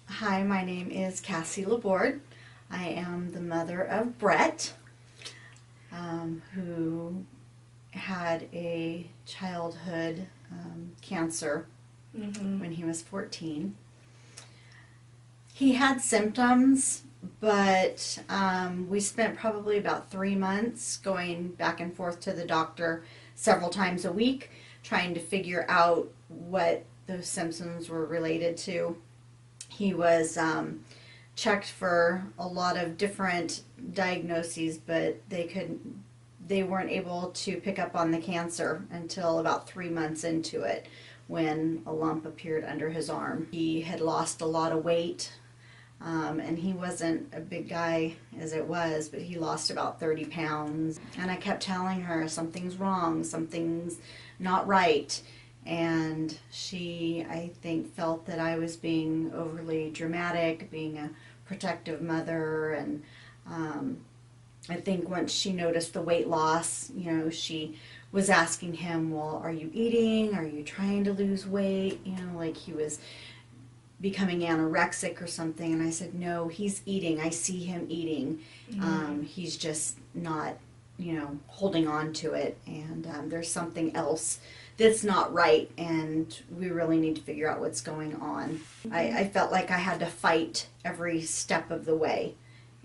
Hi, my name is Cassie LaBord. I am the mother of Brett, who had a childhood cancer when he was 14. He had symptoms, but we spent probably about 3 months going back and forth to the doctor several times a week, trying to figure out what those symptoms were related to. He was checked for a lot of different diagnoses, but they weren't able to pick up on the cancer until about 3 months into it, when a lump appeared under his arm. He had lost a lot of weight, and he wasn't a big guy as it was, but he lost about 30 pounds. And I kept telling her, something's wrong, something's not right. And she, I think, felt that I was being overly dramatic, being a protective mother. And I think once she noticed the weight loss, she was asking him, well, are you eating? Are you trying to lose weight? Like he was becoming anorexic or something. And I said, no, he's eating. I see him eating. He's just not, holding on to it. And there's something else that's not right, and we really need to figure out what's going on. I felt like I had to fight every step of the way,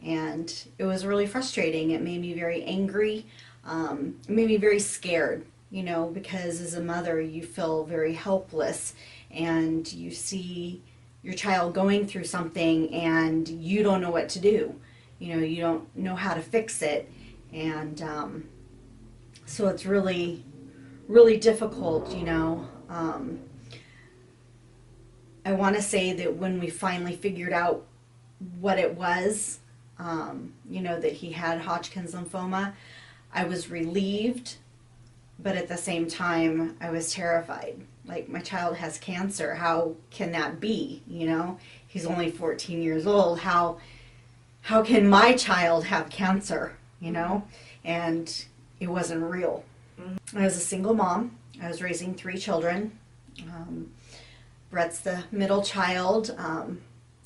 and it was really frustrating. It made me very angry. It made me very scared, because as a mother you feel very helpless, and you see your child going through something and you don't know what to do. You don't know how to fix it, and so it's really difficult. I want to say that when we finally figured out what it was, that he had Hodgkin's lymphoma, I was relieved, but at the same time I was terrified. Like, my child has cancer. How can that be? He's only 14 years old. How can my child have cancer? And it wasn't real. I was a single mom. I was raising 3 children. Brett's the middle child. I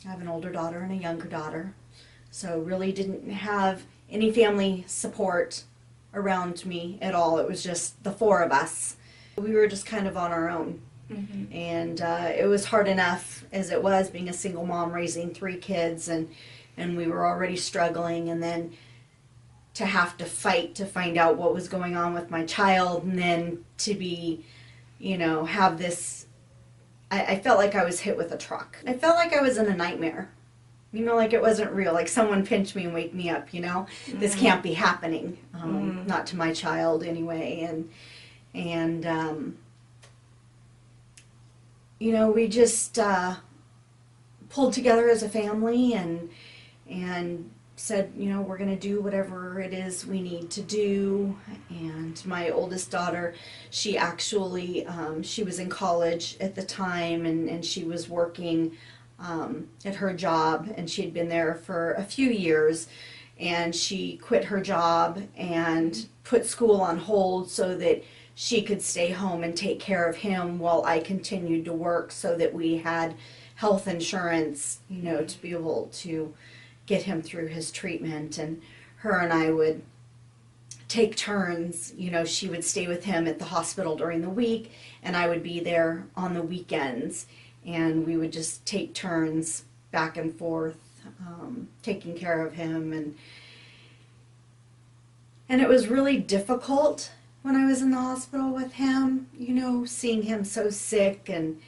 have an older daughter and a younger daughter. So really didn't have any family support around me at all. It was just the 4 of us. We were just kind of on our own. And it was hard enough as it was, being a single mom raising 3 kids, and we were already struggling, and then to have to fight to find out what was going on with my child, and then to be, have this, I felt like I was hit with a truck. I felt like I was in a nightmare, like it wasn't real, like someone pinched me and wake me up, this can't be happening, not to my child anyway. And we just pulled together as a family and said, we're going to do whatever it is we need to do. And my oldest daughter, she actually, she was in college at the time, and she was working at her job, and she had been there for a few years, and she quit her job and put school on hold so that she could stay home and take care of him while I continued to work, so that we had health insurance, to be able to get him through his treatment. And her and I would take turns. She would stay with him at the hospital during the week, and I would be there on the weekends, and we would just take turns back and forth, taking care of him. And it was really difficult when I was in the hospital with him, seeing him so sick and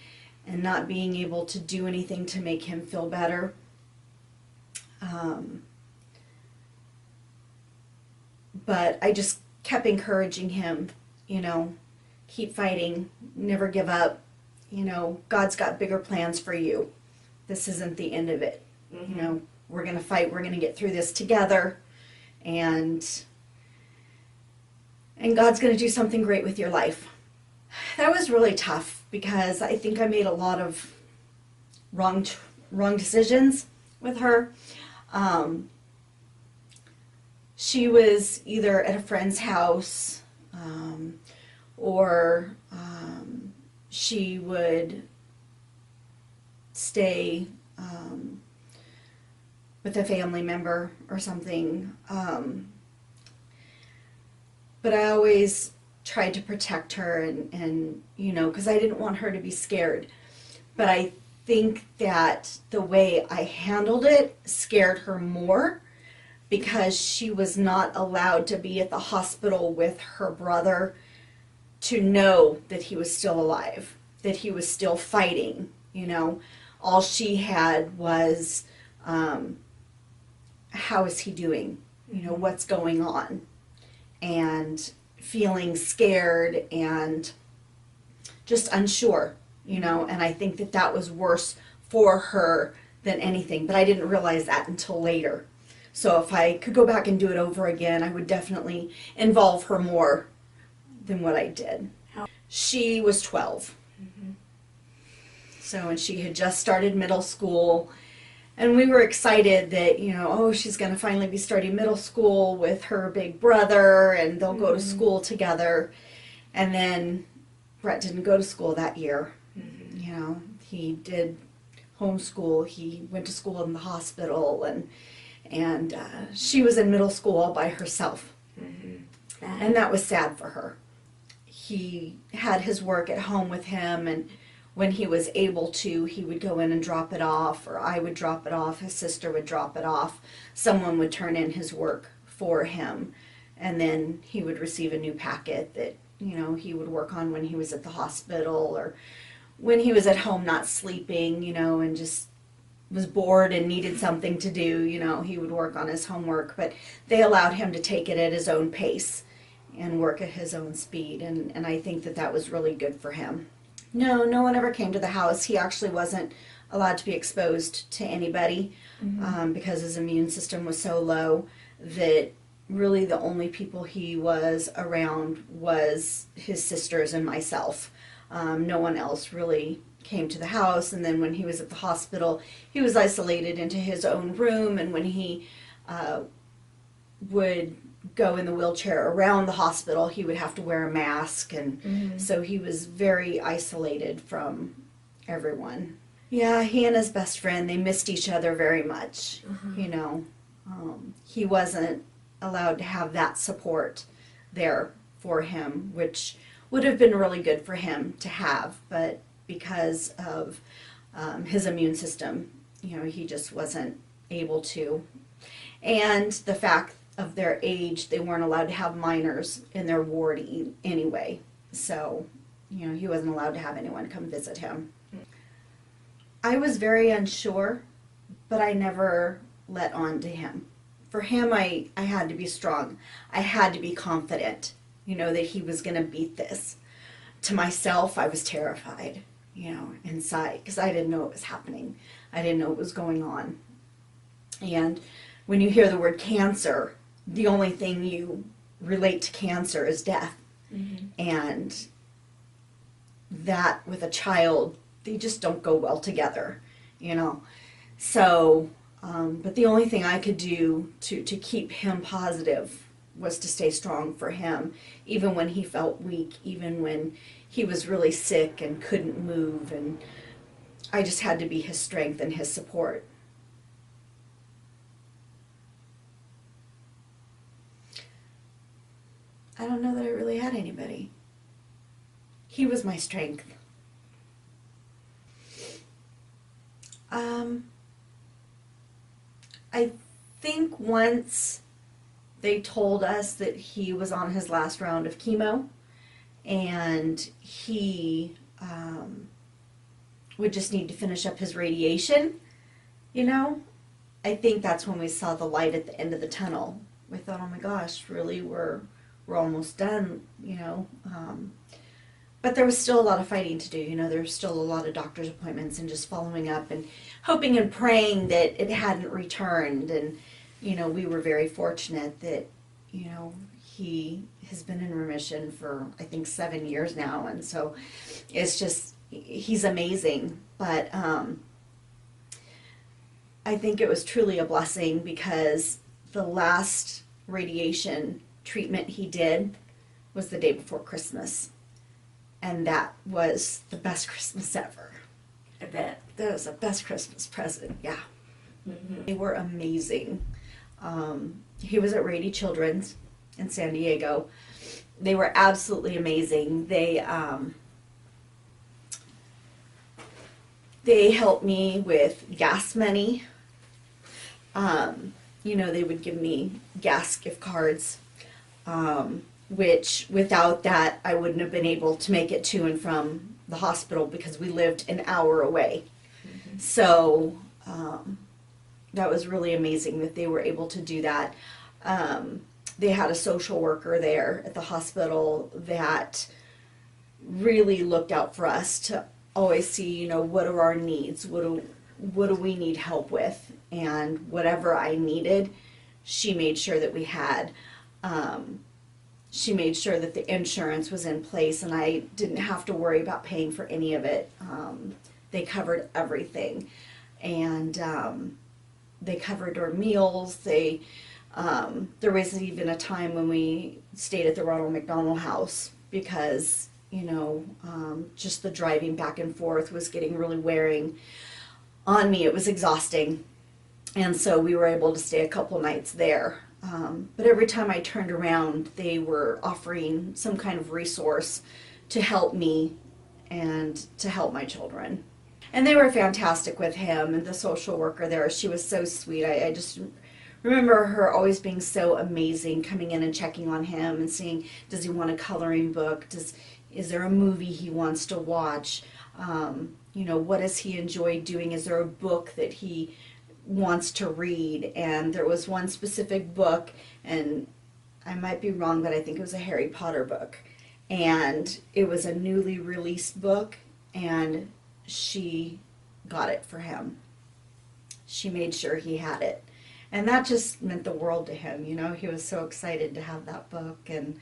not being able to do anything to make him feel better. But I just kept encouraging him, keep fighting, never give up. God's got bigger plans for you. This isn't the end of it. We're going to fight. We're going to get through this together. And God's going to do something great with your life. That was really tough, because I think I made a lot of wrong decisions with her. She was either at a friend's house, or she would stay with a family member or something. But I always tried to protect her and because I didn't want her to be scared. But I think that the way I handled it scared her more because she was not allowed to be at the hospital with her brother to know that he was still alive, that he was still fighting, All she had was, how is he doing? What's going on? And feeling scared and just unsure, and I think that was worse for her than anything, but I didn't realize that until later. So if I could go back and do it over again, I would definitely involve her more than what I did. She was 12. Mm-hmm. So, and she had just started middle school, and we were excited that, she's going to finally be starting middle school with her big brother, and they'll go to school together. And then Brett didn't go to school that year. Mm-hmm. He did homeschool. He went to school in the hospital, and she was in middle school all by herself. Mm-hmm. And that was sad for her. He had his work at home with him, and when he was able to, he would go in and drop it off, or I would drop it off, his sister would drop it off, someone would turn in his work for him, and then he would receive a new packet that, he would work on when he was at the hospital, or when he was at home not sleeping, and just was bored and needed something to do, he would work on his homework, but they allowed him to take it at his own pace and work at his own speed, and I think that was really good for him. No one ever came to the house. He actually wasn't allowed to be exposed to anybody. Mm-hmm. Because his immune system was so low that really the only people he was around was his sisters and myself. No one else really came to the house, and then when he was at the hospital, he was isolated into his own room, and when he would go in the wheelchair around the hospital, he would have to wear a mask, and so he was very isolated from everyone. Yeah, he and his best friend, they missed each other very much. He wasn't allowed to have that support there for him, which would have been really good for him to have, but because of his immune system, he just wasn't able to. And the fact of their age, they weren't allowed to have minors in their ward anyway. So, he wasn't allowed to have anyone come visit him. I was very unsure, but I never let on to him. For him, I had to be strong. I had to be confident, that he was going to beat this. To myself, I was terrified, inside, because I didn't know it was happening. I didn't know what was going on. And when you hear the word cancer, the only thing you relate to cancer is death. Mm-hmm. And that with a child, they just don't go well together, So, but the only thing I could do to keep him positive was to stay strong for him, even when he felt weak, even when he was really sick and couldn't move, and I just had to be his strength and his support. I don't know that I really had anybody. He was my strength. I think once they told us that he was on his last round of chemo, and he would just need to finish up his radiation, I think that's when we saw the light at the end of the tunnel. We thought, oh my gosh, really, we're almost done, but there was still a lot of fighting to do. There was still a lot of doctor's appointments and just following up and hoping and praying that it hadn't returned. And, we were very fortunate that, he has been in remission for, I think, 7 years now. And so it's just, he's amazing. But I think it was truly a blessing, because the last radiation treatment he did was the day before Christmas. And that was the best Christmas ever. I bet. that was the best Christmas present. Yeah. Mm-hmm. They were amazing. He was at Rady Children's in San Diego. They were absolutely amazing. They helped me with gas money. They would give me gas gift cards, which without that, I wouldn't have been able to make it to and from the hospital because we lived an hour away. Mm-hmm. So that was really amazing that they were able to do that. They had a social worker there at the hospital that really looked out for us to always see, what are our needs? What do we need help with? And whatever I needed, she made sure that we had. She made sure that the insurance was in place and I didn't have to worry about paying for any of it. They covered everything. And they covered our meals. There was even a time when we stayed at the Ronald McDonald House because, just the driving back and forth was getting really wearing on me. It was exhausting. And so we were able to stay a couple nights there. But every time I turned around, they were offering some kind of resource to help me and to help my children. And they were fantastic with him and the social worker there. She was so sweet. I just remember her always being so amazing, coming in and checking on him and seeing, does he want a coloring book? Is there a movie he wants to watch? What does he enjoy doing? Is there a book that he wants to read? And there was one specific book, and I might be wrong, but I think it was a Harry Potter book. And it was a newly released book, and she got it for him. She made sure he had it. And that just meant the world to him. He was so excited to have that book, and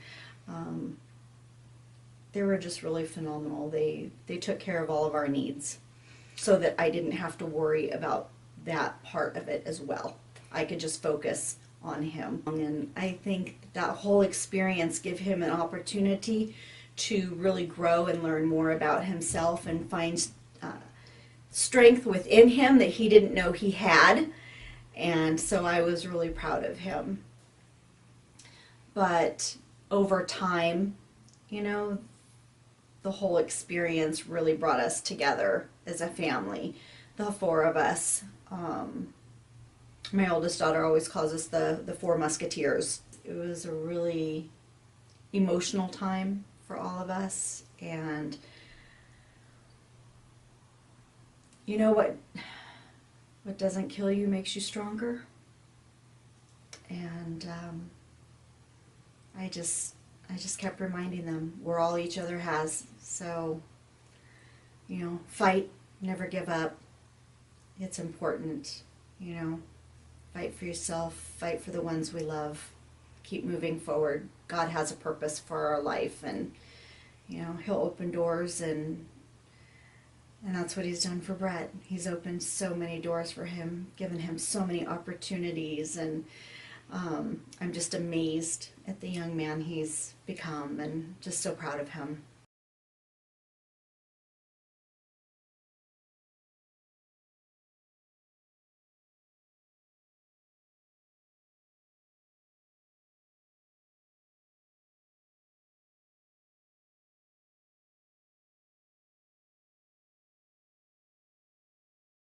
they were just really phenomenal. They took care of all of our needs so that I didn't have to worry about that part of it as well. I could just focus on him. And I think that whole experience gave him an opportunity to really grow and learn more about himself and find strength within him that he didn't know he had. And so I was really proud of him. But over time, the whole experience really brought us together as a family, the four of us. My oldest daughter always calls us the Four Musketeers. It was a really emotional time for all of us. And what doesn't kill you makes you stronger. And I just kept reminding them we're all each other has. So, fight, never give up. It's important, fight for yourself, fight for the ones we love, keep moving forward. God has a purpose for our life, and, he'll open doors, and that's what he's done for Brett. He's opened so many doors for him, given him so many opportunities, and I'm just amazed at the young man he's become and just so proud of him.